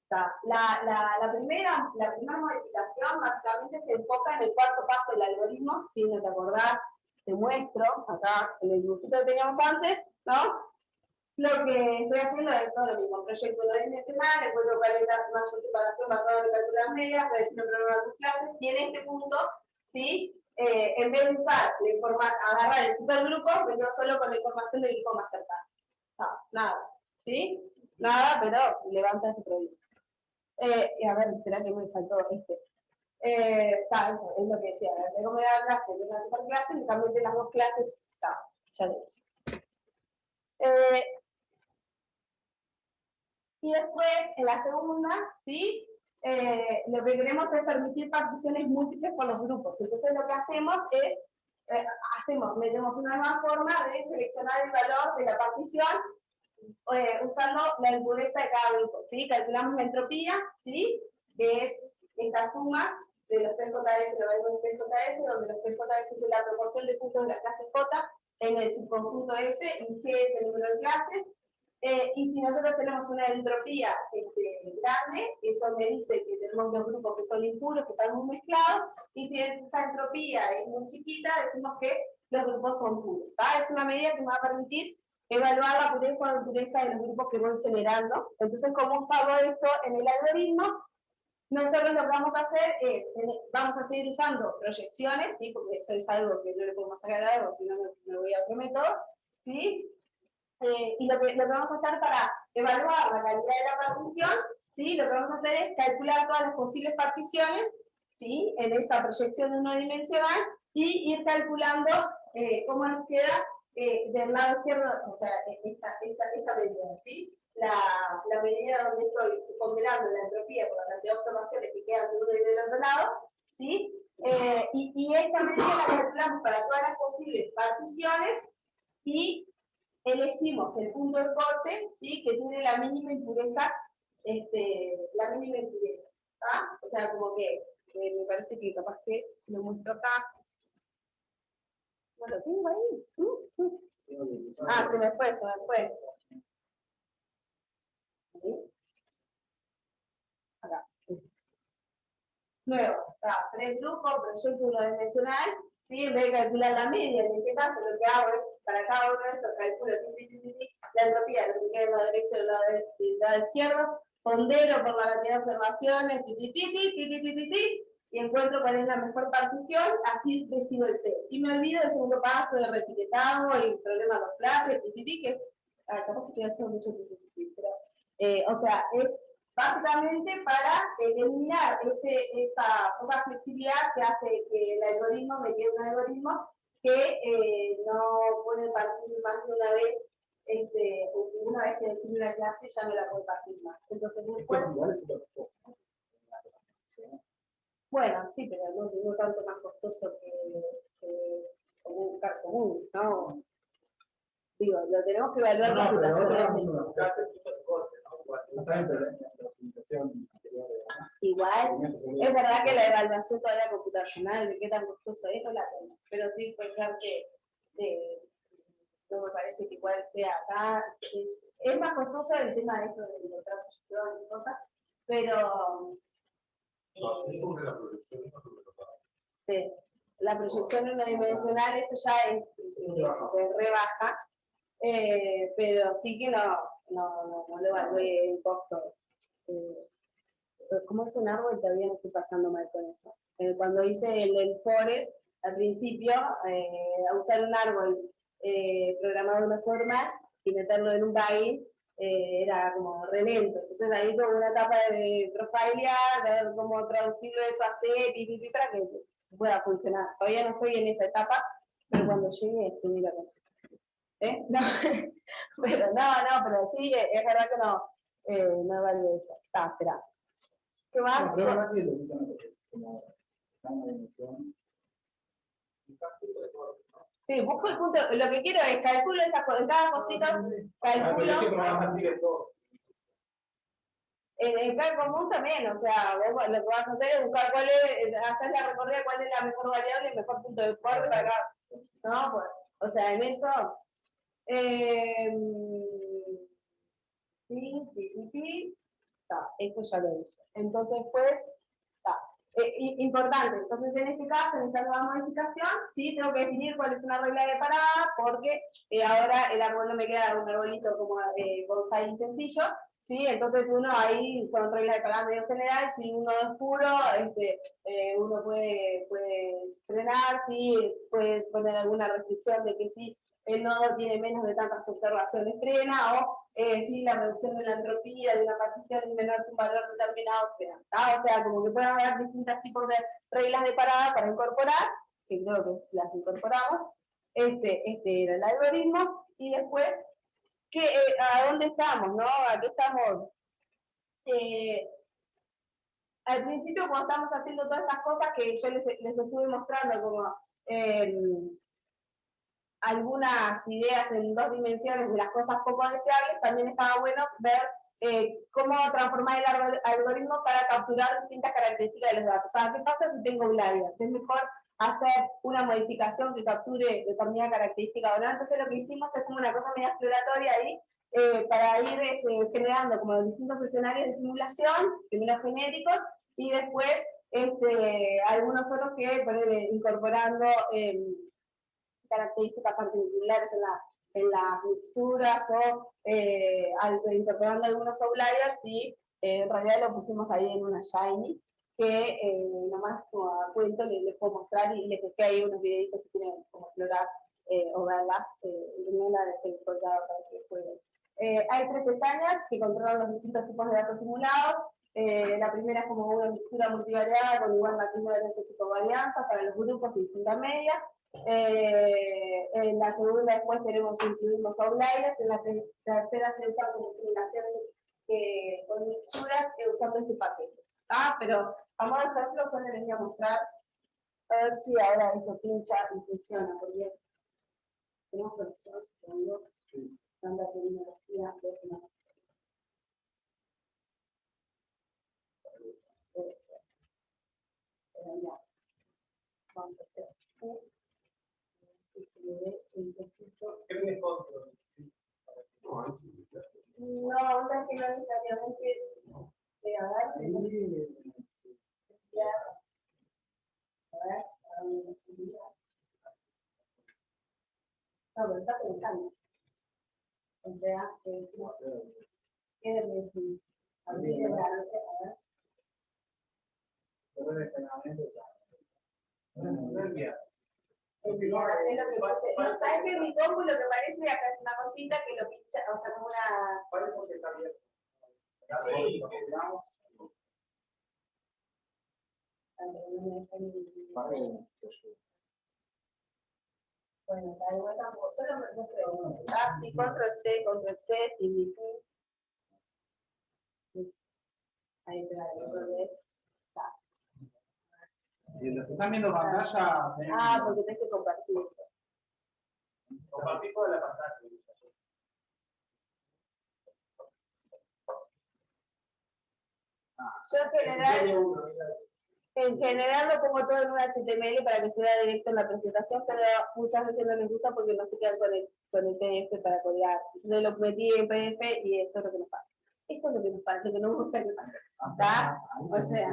La primera modificación básicamente se enfoca en el cuarto paso del algoritmo, si no te acordás, te muestro, acá en el dibujito que teníamos antes, ¿no? Lo que estoy haciendo es todo lo mismo, proyecto no dimensional, encuentro cuál es la mayor separación basada en calcular medias, redefino el programa de tus clases, y en este punto, ¿sí? En vez de usar agarrar el supergrupo, me quedo solo con la información del grupo más cercano. No, nada, ¿sí? Nada, pero levanta ese problema. A ver, espera que me faltó este. Eso es lo que decía, tengo que dar clase de una superclase, y también de las dos clases, ya lo dije. Y después, en la segunda, ¿sí? Lo que queremos es permitir particiones múltiples con los grupos. Entonces lo que hacemos es, metemos una nueva forma de seleccionar el valor de la partición usando la impureza de cada grupo, ¿sí? Calculamos la entropía, ¿sí? Que es esta suma de los PJS, lo vemos en PJS, donde los PJS es la proporción de puntos de la clase J en el subconjunto S, y G es el número de clases. Y si nosotros tenemos una entropía grande, eso me dice que tenemos dos grupos que son impuros, que están muy mezclados, y si esa entropía es muy chiquita, decimos que los grupos son puros. Es una medida que me va a permitir evaluar la pureza o impureza de los grupos que voy generando. Entonces, ¿cómo usamos esto en el algoritmo? Nosotros lo que vamos a hacer es, vamos a seguir usando proyecciones, ¿sí? Porque eso es algo que no le podemos sacar a algo, si no me voy a otro método, ¿sí? Y lo que vamos a hacer para evaluar la calidad de la partición, ¿sí? Lo que vamos a hacer es calcular todas las posibles particiones, ¿sí? En esa proyección unidimensional, y ir calculando cómo nos queda del lado izquierdo, o sea, esta medida, ¿sí? La medida donde estoy ponderando la entropía por la cantidad de observaciones que quedan de uno y del otro lado, ¿sí? Y esta medida la calculamos para todas las posibles particiones, y elegimos el punto de corte, ¿sí? Que tiene la mínima impureza, ¿tá? O sea, como que me parece que capaz que si lo muestro acá, no lo tengo ahí. Se me fue. ¿Sí? Acá. Nuevo, tres grupos, proyecto unidimensional, ¿sí? En vez de calcular la media, en este caso lo que hago es, para cada uno de estos calculo la entropía, lo que queda en la derecha y del lado izquierdo, pondero por la cantidad de observaciones, y encuentro cuál es la mejor partición, así decido el cero. Y me olvido del segundo paso de reetiquetado, y el problema de los clases, que es, capaz que estoy haciendo mucho pero, o sea, es básicamente para eliminar esa poca flexibilidad que hace que el algoritmo me quede un algoritmo que no puede partir más de una vez, una vez que define una clase ya no la puede partir más. Entonces, después, bueno, sí, pero no tanto más costoso que un CAR común, ¿no? Digo, lo tenemos que evaluar computacionalmente. Igual, es verdad que la evaluación todavía computacional de qué tan costoso es, no la tengo. Pero sí puede ser que no me parece que igual sea acá. Es más costoso el tema de esto de encontrar proyecciones y cosas, pero. Es sobre la proyección, no sobre los datos. Sí, la proyección unidimensional, eso ya es de rebaja, pero sí que no lo evalué el costo. Como es un árbol, todavía no estoy pasando mal con eso. Cuando hice el forest, al principio, a usar un árbol programado de una forma y meterlo en un plugin, era como re lento. Entonces ahí tuve una etapa de profilear, ver cómo traducirlo eso a C, para que pueda funcionar. Todavía no estoy en esa etapa, pero cuando llegue estoy la cosa. No, pero sí, es verdad que no vale eso. Espera. ¿Qué más? Sí, busco el punto. Lo que quiero es calculo esas cosas. En cada cosita calculo. En el CAR común también, o sea, vos lo que vas a hacer es buscar hacer la recorrida, cuál es la mejor variable, el mejor punto de corte para acá. No, pues, o sea, en eso. Sí. Esto ya lo hice. Entonces, pues, Importante. Entonces, en este caso, en esta nueva modificación, sí tengo que definir cuál es una regla de parada, porque ahora el árbol no me queda un arbolito como bonsai sencillo, ¿sí? Entonces uno ahí son reglas de parada medio general, si uno es puro, uno puede frenar, ¿sí? Puede poner alguna restricción de que si el nodo tiene menos de tantas observaciones frena, o si la reducción de la entropía de una partición es menor que un valor determinado frena. O sea, como que pueden haber distintos tipos de reglas de parada para incorporar, que creo que las incorporamos. Este era el algoritmo, y después ¿a dónde estamos? ¿No? Aquí estamos. Al principio, cuando estamos haciendo todas estas cosas que yo les estuve mostrando, como algunas ideas en 2 dimensiones de las cosas poco deseables, también estaba bueno ver cómo transformar el algoritmo para capturar distintas características de los datos. O sea, ¿qué pasa si tengo gliders? Es mejor hacer una modificación que capture determinada característica o no. Entonces lo que hicimos es como una cosa medio exploratoria ahí, para ir generando como distintos escenarios de simulación, primero genéricos, y después algunos otros que incorporando características particulares en las mixturas, o incorporando algunos outliers, y en realidad lo pusimos ahí en una Shiny, que nomás como a cuento les puedo mostrar, y les dejé ahí unos videitos si quieren como explorar o verlas, no la dejé colgada para que jueguen. Hay 3 pestañas que controlan los distintos tipos de datos simulados. La primera es como una mixtura multivariada con igual matriz de varianzas y covarianzas para los grupos y distintas medias. En la segunda después incluimos outliers. En la tercera se usan como simulaciones con mixturas usando este paquete. Pero vamos a ejemplo, solo les voy a mostrar, a ver si ahora esto pincha y funciona, porque tenemos conexión, supongo, tanta tecnología, no. Vamos a hacer esto. Si se me ve un poquito. ¿Qué me control? No, o sea que no necesariamente. A ver si a ver, no, pero está pensando. O sea, ¿qué es decir? Abrir el arte, a ver. No, ¿sabes que mi compu lo que parece acá es una cosita que lo pincha, o sea, como una. ¿Cuál es el está abierto? Sí, bueno, está igual tampoco, solo me creo. Sí, control C, TDP. Ahí te la dejo. Y los que están viendo pantalla. Porque tenés que compartir. Compartir toda la pantalla. Yo en general lo pongo todo en un HTML para que se vea directo en la presentación, pero muchas veces no les gusta porque no se quedan con el PDF para colgar. Entonces lo metí en PDF y esto es lo que nos pasa. Esto es lo que nos pasa, lo que no me gusta que pase. ¿Está? O sea,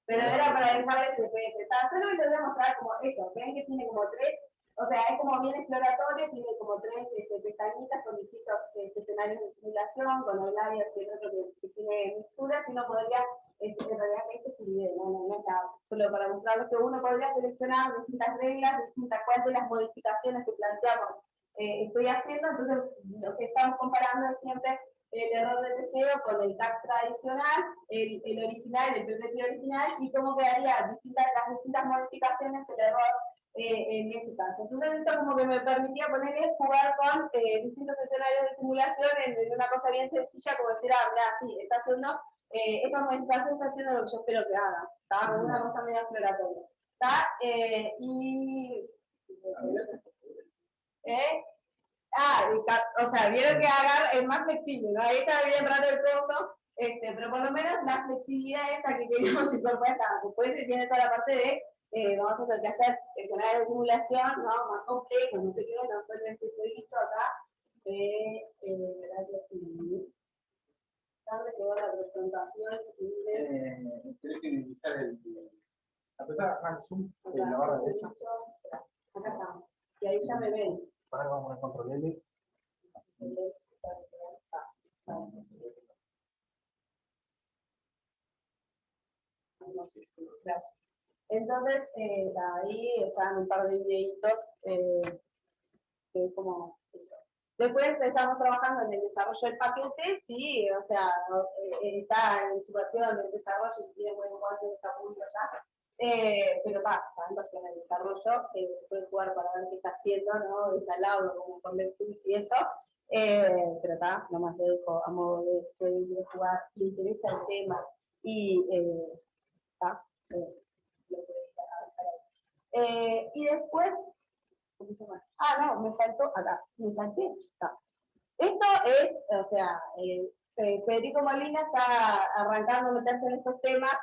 pero era para dejarles el PDF. Solo les voy a mostrar como esto. Ven que tiene como 3, o sea, es como bien exploratorio, tiene como 3 pestañitas con distintos escenarios de simulación, con el área y el otro que tiene mixturas, y uno podría, en realidad esto es un video, no está solo para mostrarles que uno podría seleccionar distintas reglas, cuáles de las modificaciones que planteamos estoy haciendo. Entonces lo que estamos comparando es siempre el error de testeo con el tag tradicional, el original, el PPT original, y cómo quedaría las distintas modificaciones, el error en ese caso. Entonces esto como que me permitía jugar con distintos escenarios de simulación en una cosa bien sencilla, como decir, mira, sí, está haciendo, esta modificación está haciendo lo que yo espero que haga. Estaba con una cosa medio exploratoria. O sea, vieron que Agar es más flexible, ¿no? Ahí está bien raro el coso, pero por lo menos la flexibilidad esa que queríamos incorporar está. Después se tiene toda la parte de vamos a tener que hacer escenarios de simulación, ¿no? Más complejo, no sé qué, no solo este proyecto acá ¿Dónde quedó la presentación? Tenés que iniciar apretar al zoom en la barra derecha. Acá estamos. Y ahí ya me ven. Ahora vamos a control L. Gracias. Entonces, ahí están un par de videitos que es como eso. Después estamos trabajando en el desarrollo del paquete, sí, o sea, está en situación de desarrollo y tiene buen guante, está punto ya. Pero está en versión de desarrollo, se puede jugar para ver qué está haciendo, ¿no? Está al lado, como con tools y eso. Pero está, nomás lo dejo a modo de jugar, le interesa el tema y está, lo puede avanzar ahí. Y después, no, me faltó acá, me salté. Está. Esto es, o sea, Federico Molina está arrancando a meterse en estos temas.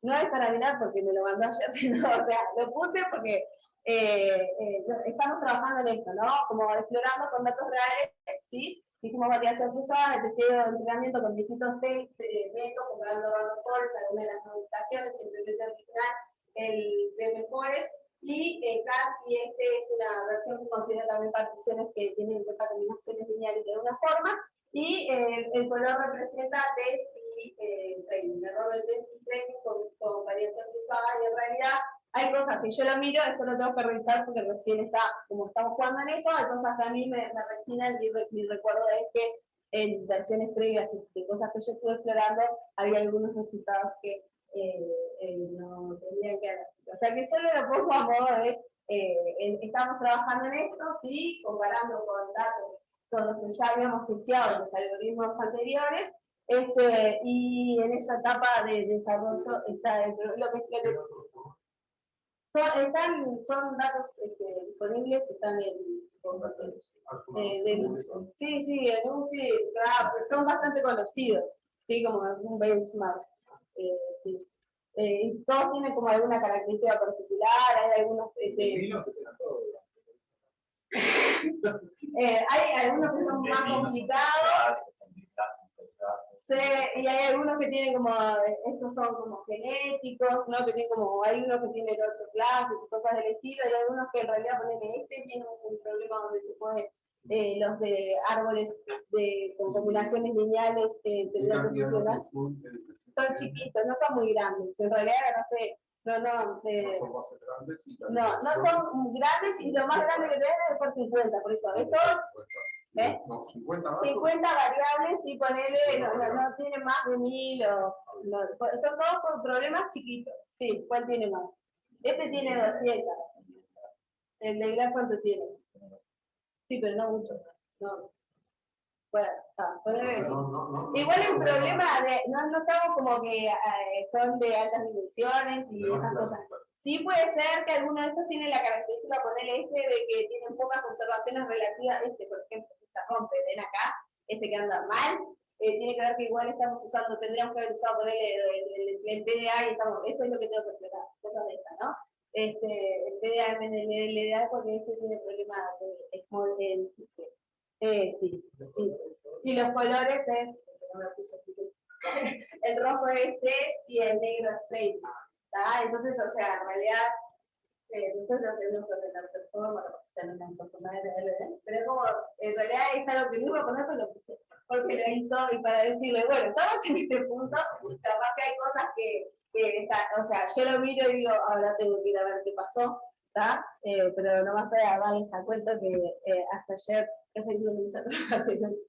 No es para mirar porque me lo mandó ayer, no, o sea, lo puse porque estamos trabajando en esto, ¿no? Como explorando con datos reales, ¿sí? Hicimos variación cruzada, el testeo de entrenamiento con distintos métodos, comparando random forest, algunas de las modificaciones, el implementación original, el PM forest, y CAD, y este es una versión que considera también particiones que tienen en cuenta combinaciones lineales de alguna forma, y el color representa test y training, el error del test y training con variación cruzada, y en realidad hay cosas que yo lo miro, esto lo tengo que revisar porque recién está, como estamos jugando en eso, hay cosas que a mí me rechinan, mi recuerdo es que en versiones previas y cosas que yo estuve explorando, había algunos resultados que no tendrían que haber. O sea que solo lo pongo a modo de, estamos trabajando en esto, sí, comparando con datos con los que ya habíamos testeado en los algoritmos anteriores, y en esa etapa de desarrollo está lo que son datos disponibles, están en sí, en UFI, son bastante conocidos, sí, como un benchmark, sí. Y todos tienen como alguna característica particular, hay algunos hay algunos que son más complicados. Sí, y hay algunos que tienen como, estos son como genéticos, ¿no? Que tienen como, hay unos que tienen 8 clases y cosas del estilo, y hay algunos que en realidad ponen tienen un problema donde se puede, los de árboles con combinaciones lineales tendrían que funcionar. Son chiquitos, no son muy grandes, en realidad no sé, no son grandes, y lo más grande que tienen debe ser 50, por eso, estos. No, 50 variables y ponele, no tiene más de 1000 son todos con problemas chiquitos. Sí, ¿cuál tiene más? Este tiene 200. El de Glass, ¿cuánto tiene? Sí, pero no mucho. No. Bueno, igual el problema no estamos como que son de altas dimensiones y esas cosas. Sí puede ser que alguno de estos tiene la característica, ponerle de que tienen pocas observaciones relativas, por ejemplo, que se rompe, ven acá, que anda mal, tiene que ver que igual estamos usando, tendríamos que haber usado ponerle el PDA, y esto es lo que tengo que explicar, cosas de estas, ¿no? El PDA en el LDA, porque tiene problemas de small sí. Y los colores es, el rojo es y el negro es play. Entonces, o sea, en realidad, nosotros lo tenemos que ordenar de forma, pero como, en realidad es algo que no iba a poner, pero lo puse, porque lo hizo, y para decirle, bueno, estamos en este punto, capaz que hay cosas que o sea, yo lo miro y digo, ahora tengo que ir a ver qué pasó, pero nomás para darles a cuenta que hasta ayer efectivamente de noche.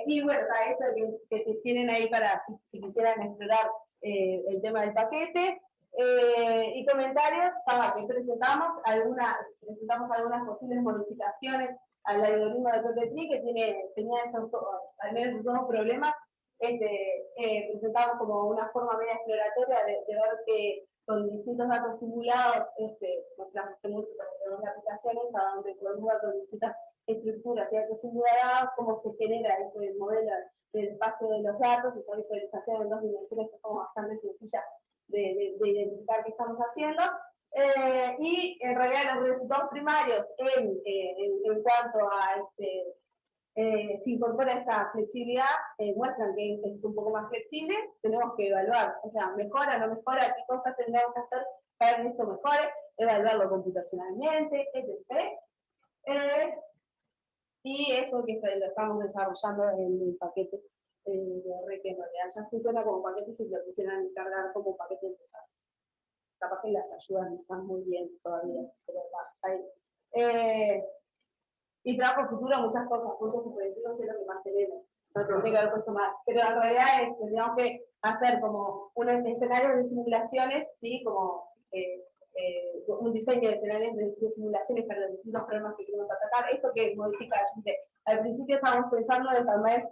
Y bueno, eso que tienen ahí para si quisieran explorar el tema del paquete. Y comentarios, que presentamos algunas posibles modificaciones al algoritmo de PPT que tenía al menos esos dos problemas. Presentamos como una forma media exploratoria de ver que con distintos datos simulados, no se las mostré mucho, pero tenemos aplicaciones a donde podemos ver con distintas estructuras y datos simulados cómo se genera ese modelo del espacio de los datos, esa visualización en 2 dimensiones que es como bastante sencilla de identificar qué estamos haciendo, y en realidad los resultados primarios en cuanto a si incorpora esta flexibilidad, muestran que es un poco más flexible, tenemos que evaluar, o sea, mejora, no mejora, qué cosas tendríamos que hacer para que esto mejore, evaluarlo computacionalmente, etc. Y eso que lo estamos desarrollando en el paquete de red, que en realidad ya funciona como paquete si lo quisieran encargar como paquete empezado. Capaz que las ayudas no están muy bien todavía, pero está ahí. Y trabajo futuro, muchas cosas, puntos y predecidos es lo que más tenemos. No tendría que haber puesto más. Pero en realidad tendríamos que hacer como un escenario de simulaciones, ¿sí? Como un diseño de escenarios de simulaciones para los distintos problemas que queremos atacar. Esto que modifica, al principio estábamos pensando en también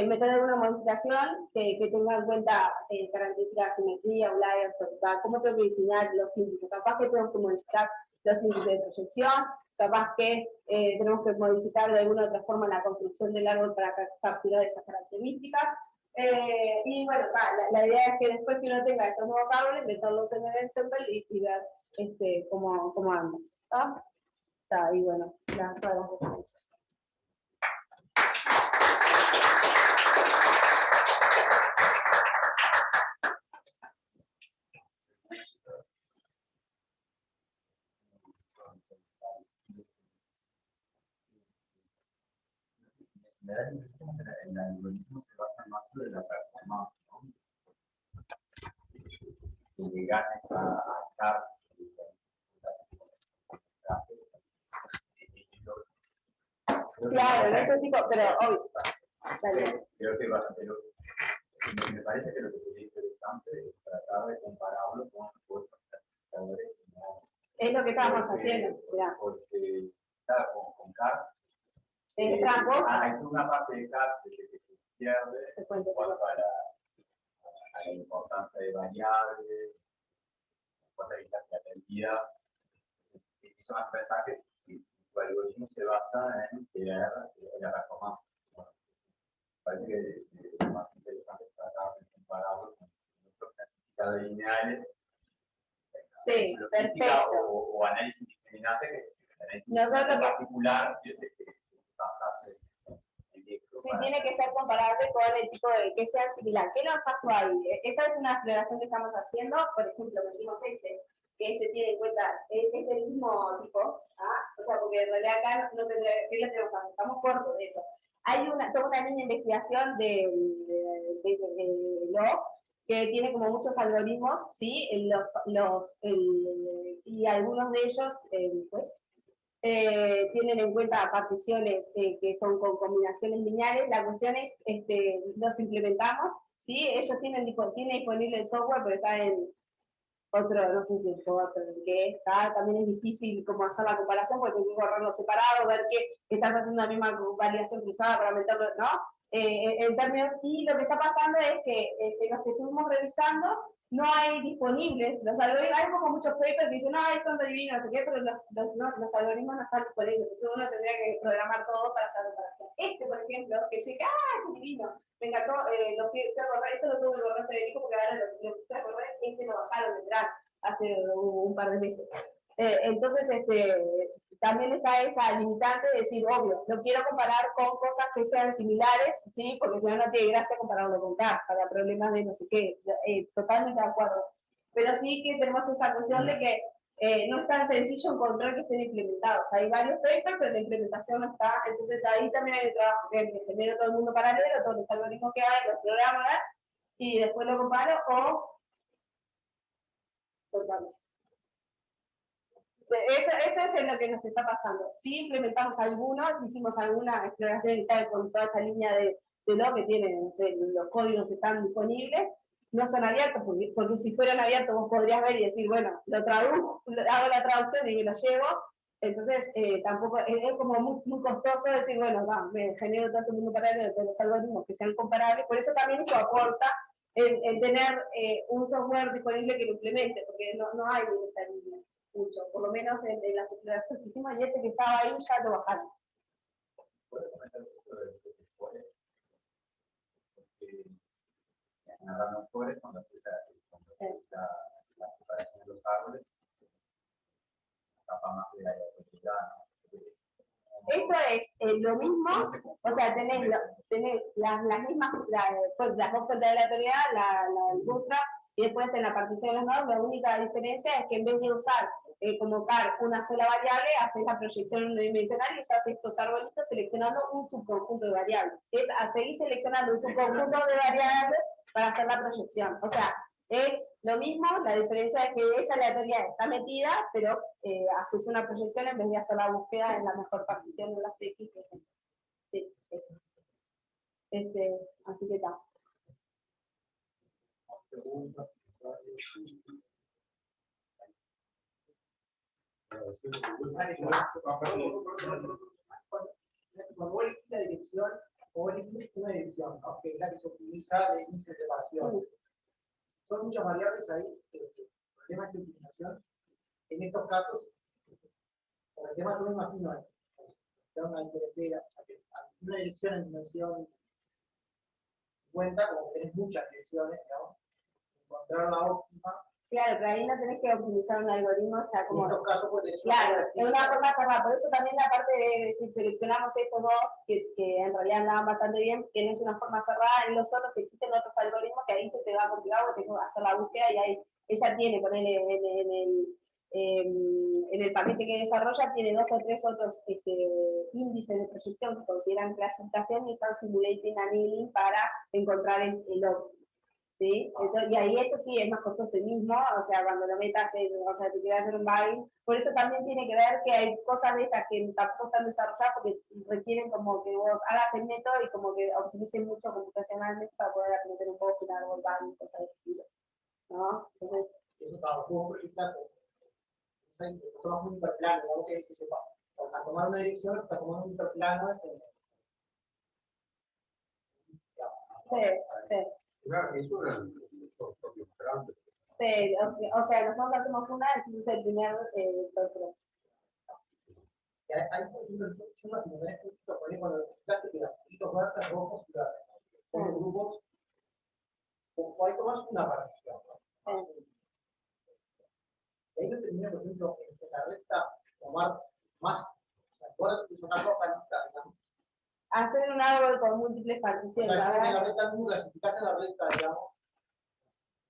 meter alguna modificación que tenga en cuenta características de simetría, outliers, cómo tengo que diseñar los índices. Capaz que tengo que modificar los índices de proyección, capaz que tenemos que modificar de alguna u otra forma la construcción del árbol para capturar esas características. Y bueno, la idea es que después que uno tenga estos nuevos árboles, meterlos en el ensemble y ver cómo andan. Y bueno, todas las referencias. El algoritmo se basa más sobre la performance, ¿no? Que le ganes a estar claro, no es tipo, pero obvio. Creo que me parece que lo que sería interesante es tratar de compararlo con otros clasificadores. Es lo que estábamos haciendo. Porque, claro, con CAR, es tramposa. hay una parte de CAR que se pierde en cuanto a la importancia de variables, en cuanto a la atentidad. Eso me hace pensar que tu algoritmo se basa en crear la performance. Bueno, parece que es más interesante tratar de compararlo con otros clasificadores lineales. Sí, perfecto. O análisis discriminante, que análisis en particular que basarse en esto. Sí, tiene que ser comparable con el tipo de que sea similar. ¿Qué nos pasó ahí? Esa es una exploración que estamos haciendo. Por ejemplo, metimos que tiene en cuenta, es del mismo tipo, o sea, porque en realidad acá no tendría, ¿qué le tenemos que hacer? Estamos cortos de eso. Hay toda una línea de investigación de Log, que tiene como muchos algoritmos, ¿sí? Y algunos de ellos, pues, tienen en cuenta particiones que son con combinaciones lineales. La cuestión es, los implementamos, ¿sí? Ellos tienen disponible el software, pero está en otro, no sé si es otro, que está, también es difícil como hacer la comparación, porque tengo que correrlo separado, ver que estás haciendo la misma variación cruzada para meterlo, ¿no? En términos, y lo que está pasando es que los que estuvimos revisando, no hay disponibles los algoritmos. Hay como muchos papers que dicen, no, esto es divino, no sé qué, pero los algoritmos no están disponibles, entonces uno tendría que programar todo para hacer comparación. Por ejemplo, que yo dije, ¡ah, qué divino! Me encantó, lo que fui a correr, esto lo tuve que correr Federico, porque ahora lo que fui a correr, lo bajaron de drag hace un par de meses. Entonces, también está esa limitante de decir, obvio, lo quiero comparar con cosas que sean similares, ¿sí? Porque si no, no tiene gracia compararlo con CAR, para problemas de no sé qué, totalmente de acuerdo. Pero sí que tenemos esa cuestión de que no es tan sencillo encontrar que estén implementados. Hay varios papers, pero la implementación no está. Entonces ahí también hay un trabajo que genero todo el mundo paralelo, todos los algoritmos que hay, los programo, y después lo comparo o totalmente. Eso es lo que nos está pasando. Sí implementamos algunos, hicimos alguna exploración inicial con toda esta línea de lo que tienen, no sé, los códigos están disponibles, no son abiertos, porque si fueran abiertos vos podrías ver y decir, bueno, lo traduzco, hago la traducción y me lo llevo. Entonces, tampoco es como muy costoso decir, bueno, me genero tanto mundo paralelo de los algoritmos que sean comparables. Por eso también eso aporta en tener un software disponible que lo implemente, porque no hay esta línea mucho, por lo menos en las exploraciones que hicimos, y que estaba ahí ya lo bajaron. ¿Puedes comentar un poco de los Forest? Porque en Random Forest, cuando se la separación de los árboles, la capa más de la aleatoriedad, esto es lo mismo, o sea, tenés las mismas, las dos fuentes de aleatoriedad, la bootstrap, y después en la partición de los nodos, la única diferencia es que en vez de usar como car una sola variable, haces la proyección unidimensional y usas estos arbolitos seleccionando un subconjunto de variables. Es a seguir seleccionando un subconjunto de variables para hacer la proyección. O sea, es lo mismo, la diferencia es que esa aleatoriedad está metida, pero haces una proyección en vez de hacer la búsqueda en la mejor partición de las X. Sí, eso. Así que está. Cuando vos elegís la dirección, o vos elegís una dirección, aunque es la que se optimiza de índice de separación, son muchas variables ahí, el tema de optimización. En estos casos, por el tema yo me imagino, una interferencia, o sea, que una dirección en dimensión 50, como tenés muchas direcciones, digamos, encontrar la óptima. Claro, pero ahí no tenés que optimizar un algoritmo, está como... En estos casos, pues, claro, es una forma cerrada. Por eso también la parte de decir, seleccionamos estos dos, que en realidad andaban bastante bien, que no es una forma cerrada. En los otros existen otros algoritmos que ahí se te va complicado, porque tengo que hacer la búsqueda y ahí ella tiene, ponerle en el paquete que desarrolla, tiene 2 o 3 otros índices de proyección que consideran clasificación y usan simulating annealing para encontrar el óptimo. ¿Sí? Entonces, y ahí eso sí es más costoso el mismo, o sea, cuando lo metas, o sea, si quieres hacer un bugging, por eso también tiene que ver que hay cosas de estas que tampoco están desarrolladas porque requieren como que vos hagas el método y como que optimicen mucho computacionalmente para poder meter un poco un árbol bugging, cosas de estilo, ¿no? Entonces, eso está, vos proyectas, somos un hiperplano, algo que sepa, al tomar una dirección, está tomando un hiperplano, sí, sí. Claro, eso era el propio grande. Sí, o sea, nosotros hacemos una, entonces el primer otro. Hay, por ejemplo, yo me imaginé cuando resultaste que las puntitos verdes, rojos y verdes, son los grupos, como ahí tomas una partición, ¿no? Y ahí no termina, por ejemplo, en la recta tomar más, o sea, ahora tú sacas dos palitas, digamos. Hacer un árbol con múltiples particiones. O sea, en la recta tú clasificás en la recta, digamos,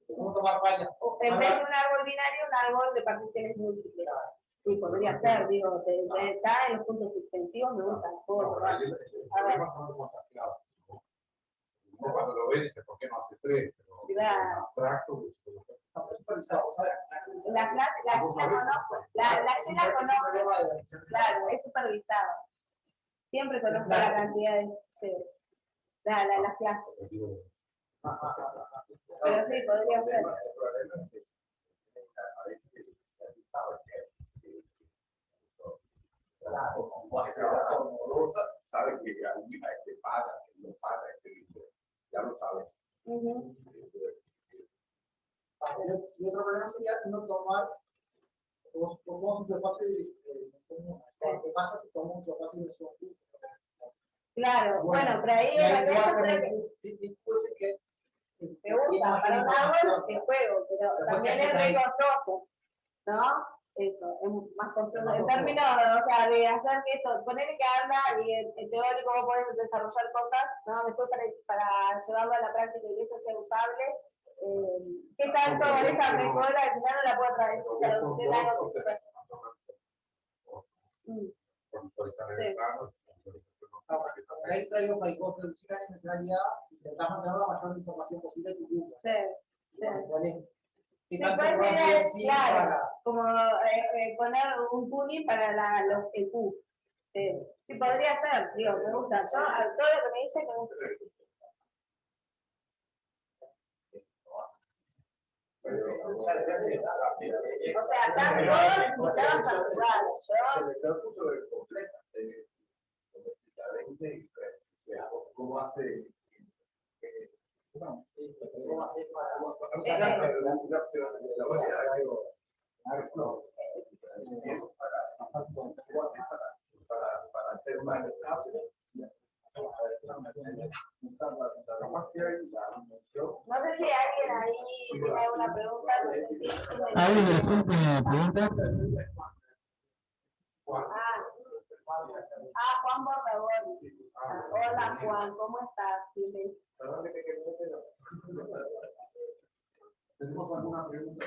cómo tomar varias. En vez de un árbol binario, un árbol de particiones múltiples. Sí, podría ser, digo, está en los puntos suspensivos, me gusta. Cuando lo ven dice, ¿por qué no hace 3? Claro. Abstracto, la conozco, claro, es supervisado. Siempre conozco la cantidad de las clases. Pero sí, podría ser. Sabe que alguien paga, que no paga, ya lo sabe. Y otro problema sería no tomar un espacio de ¿qué pasa si tomamos un espacio de dimensión? Claro, bueno, pero ahí me gusta, para un árbol te juego, pero también es re costoso, ¿no? Eso, es más costoso. En términos, o sea, de hacer que esto, poner que anda y en teórico vos podés desarrollar cosas, ¿no? Después para llevarlo a la práctica y que eso sea usable. ¿Qué tanto esa mejora al final no la puedo atravesar? Pero usted la hago ahí traigo para introducir la dimensionalidad, intentamos mantener la mayor información posible de tu grupo. Sí, puede ser, claro, como poner un tuning para el Q. Sí, podría ser, digo, me gusta. Yo, todo lo que me dice, me gusta. O sea, están todos invitados a jugar. ¿Cómo hace? Para hacer más no sé si alguien ahí tiene alguna pregunta. No sé si ¿Alguien de la gente tiene pregunta? Ah, Juan Bordagón. Hola Juan, ¿cómo estás? Dime. ¿Tenemos alguna pregunta?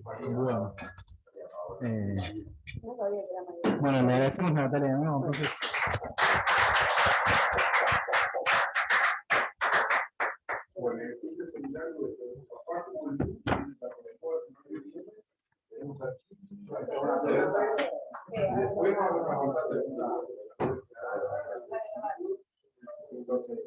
Bueno, No sabía que era mañana. bueno, le agradecemos a Natalia, ¿no? Entonces, Bueno, este seminario de aparte con el tenemos aquí y después vamos a hablar de entonces,